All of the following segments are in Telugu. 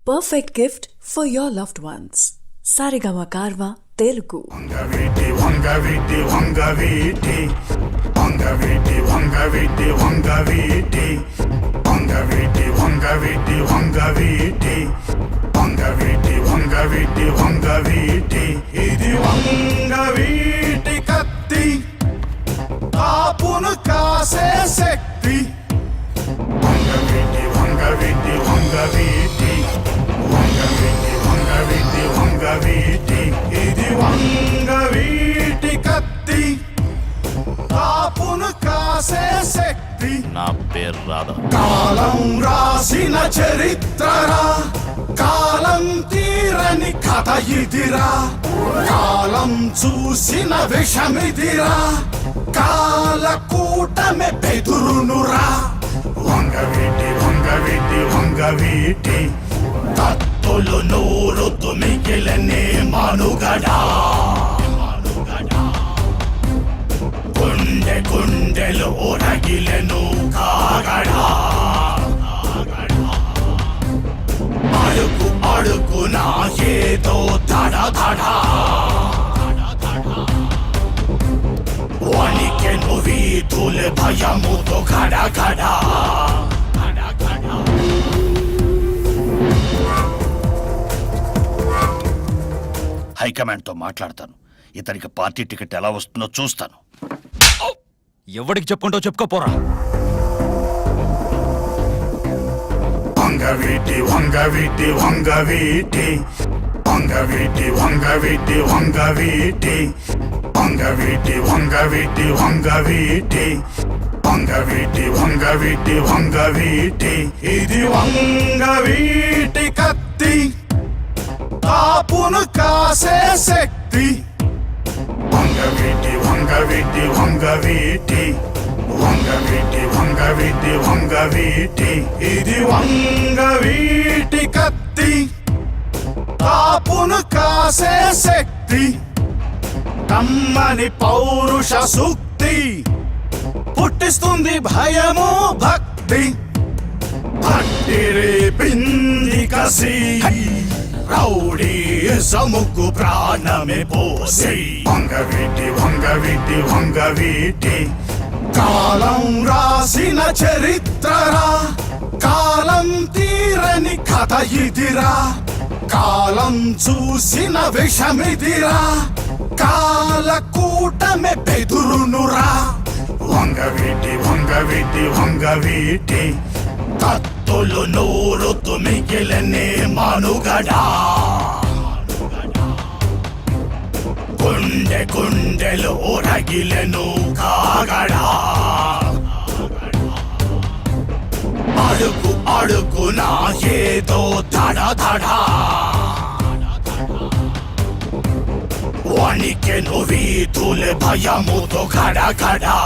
Perfect gift for your loved ones. Sarigama Karva Telugu. Vangaviti, Vangaviti, Vangaviti, Vangaviti, Vangaviti, Vangaviti, Vangaviti, Vangaviti, Vangaviti, Vangaviti, Vangaviti, Vangaviti, Idi Vangaviti Katti, Apunu Kase Sekti, Vangaviti, Vangaviti, Vangaviti, Vangaviti, Vangaviti, Vangaviti, Idi Vangaviti Katti, Apunu Kase Sekti. నా పేరు రాధా. కాలం రాసిన చరిత్రరా, కాలం తీరని కథ ఇదిరా, కాలం చూసిన విషమిదిరా, కాల కూటమి బెదురునురా. వంగవీటి వంగవీటి వంగవీటి తత్తులు నూరు తుమిగిలనే మనుగడా, గుండె గుండెలు రగిలెను కాగడా, అడుగు అడుగున ఏదో దడ వణికెను వీధులు భయముతో గడగడా. హైకమాండ్తో మాట్లాడతాను. ఇతనికి పార్టీ టికెట్ ఎలా వస్తుందో చూస్తాను. ఎవడికి చెప్పుకుంటో చెప్పుకోపోరా. వంగవీటి వంగవీటి వంగవీటి వంగవీటి వంగవీటి వంగవీటి వంగవీటి వంగవీటి వంగవీటి వంగవీటి వంగవీటి వంగవీటి ఇది వంగవీటి కత్తి, ఆపును కాసే శక్తి. వంగవీటి వంగవీటి వంగవీటి వంగవీటి వంగవీటి వంగవీటి ఇది వంగవీటి కత్తి, ఆపును కాసే శక్తి. కమ్మని పౌరుష సూక్తి పుట్టిస్తుంది భయము భక్తి, పట్టిరే పిండి కసి రౌడీ సముకు ప్రాణమే పోసి. వంగవీటి వంగవీటి వంగవీటి కాలం రాసిన చరిత్రరా, కాలం తీరని కథ ఇదిరా, కాలం చూసిన విషమిదిరా, కాల కూటమి బెదురునురా. వంగవీటి వంగవీటి వంగవీటి కత్తులు నూరు తుమిగిలనే మనుగడా, గుండె గుండెలు రగిలెను కాగడా, అడుగు అడుగున ఏదో దడ వణికెను వీధులు భయముతో గడగడా.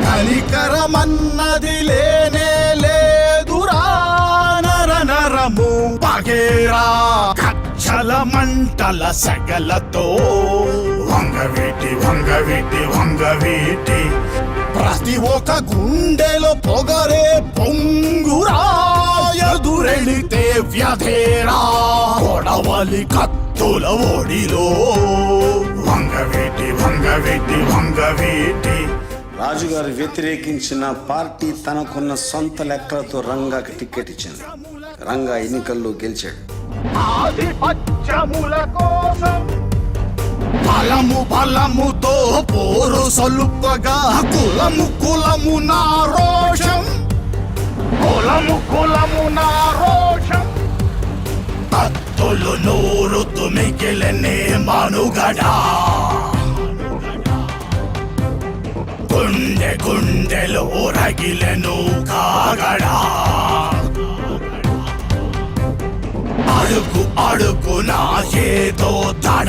కనికరమన్నది లేనే లేదురా, నర నరము పగేరా కచ్చల మంటల సెగలతో. వంగవీటి వంగవీటి వంగవీటి ప్రతి ఒక్క గుండెలో పొగరే పొంగురా, ఎదురెళితే వ్యధేరా కొడవలి కత్తుల ఒడిలో. వంగవీటి వంగవీటి వంగవీటి రాజుగారు వ్యతిరేకించిన పార్టీ తనకున్న సొంత లెక్కలతో రంగాకి టికెట్ ఇచ్చింది. రంగా ఎన్నికల్లో గెలిచాడు. ఆధిపత్యముల కోసం బలము బలముతో పోరు సొలుపగా, కులము కులము నా రోషం, కులము కులము నా రోషం. కత్తులు నూరు తుమిగిలనే మనుగడా, గుండె గుండెలు రగిలెను కాగడా, అడుగు అడుగున ఏదో దడ